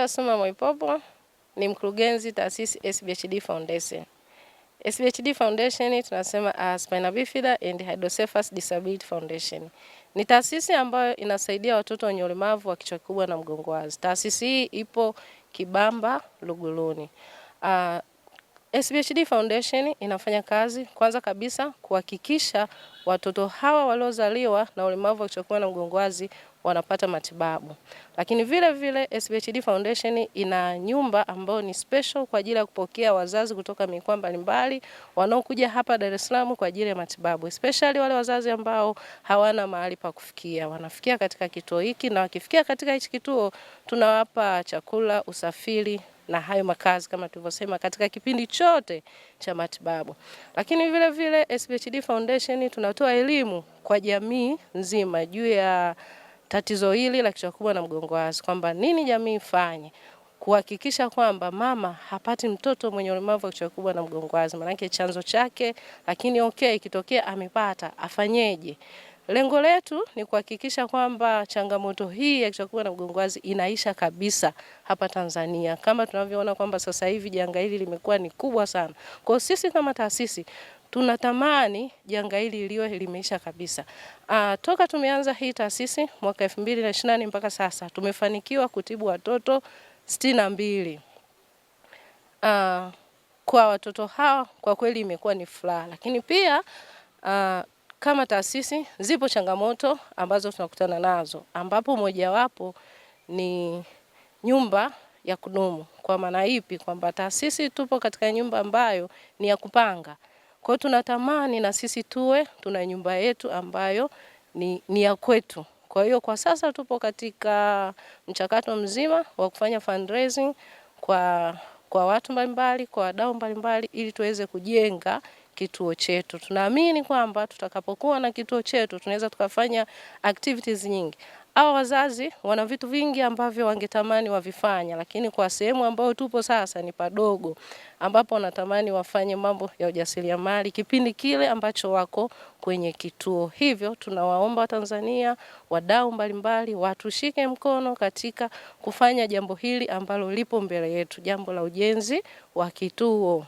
Suma Mwaipopo ni mkurugenzi taasisi SBHD Foundation. SBHD Foundation tunasema Spina Bifida and Hydrocephalus Disability Foundation. Ni taasisi ambayo inasaidia watoto wenye ulemavu wa kichwa kikubwa na mgongo wazi. Taasisi hii ipo Kibamba, Luguruni. SBHD Foundation inafanya kazi kwanza kabisa kuhakikisha watoto hawa waliozaliwa na ulemavu wa kichwa kikubwa na mgongo wazi wanapata matibabu. Lakini vile vile SBHD Foundation ina nyumba ambayo ni special kwa ajili ya kupokea wazazi kutoka mikoa mbalimbali wanaokuja hapa Dar es Salaam kwa ajili ya matibabu. Especially wale wazazi ambao hawana mahali pa kufikia. Wanafikia katika kituo hiki, na wakifikia katika hichi kituo tunawapa chakula, usafiri na hayo makazi kama tulivyosema katika kipindi chote cha matibabu. Lakini vile vile SBHD Foundation tunatoa elimu kwa jamii nzima juu ya tatizo hili la kichwa kikubwa na mgongo wazi, kwamba nini jamii ifanye kuhakikisha kwamba mama hapati mtoto mwenye ulemavu wa kichwa kikubwa na mgongo wazi, maana chanzo chake, lakini ikitokea amepata afanyeje? Lengo letu ni kuhakikisha kwamba changamoto hii ya kichwa kikubwa na mgongo wazi inaisha kabisa hapa Tanzania. Kama tunavyoona kwamba sasa hivi janga hili limekuwa ni kubwa sana. Kwa sisi kama taasisi tunatamani janga hili liwe limeisha kabisa. Toka tumeanza hii taasisi mwaka 2024 mpaka sasa tumefanikiwa kutibu watoto 62. Kwa watoto hawa kwa kweli imekuwa ni furaha, lakini pia kama taasisi zipo changamoto ambazo tunakutana nazo, ambapo mojawapo ni nyumba ya kudumu. Kwa maana ipi? Kwamba taasisi tupo katika nyumba ambayo ni ya kupanga. Kwa hiyo tunatamani na sisi tuna nyumba yetu ambayo ni ya kwetu. Kwa hiyo kwa sasa tupo katika mchakato mzima wa kufanya fundraising kwa watu mbalimbali, kwa wadau mbalimbali ili tuweze kujenga kituo chetu. Tunaamini kwamba tutakapokuwa na kituo chetu tunaweza tukafanya activities nyingi. Hao wazazi wana vitu vingi ambavyo wangetamani wavifanya, lakini kwa sehemu ambayo tupo sasa ni padogo, ambapo wanatamani wafanye mambo ya ujasiriamali kipindi kile ambacho wako kwenye kituo. Hivyo tunawaomba Tanzania, wadau mbalimbali watushike mkono katika kufanya jambo hili ambalo lipo mbele yetu, jambo la ujenzi wa kituo.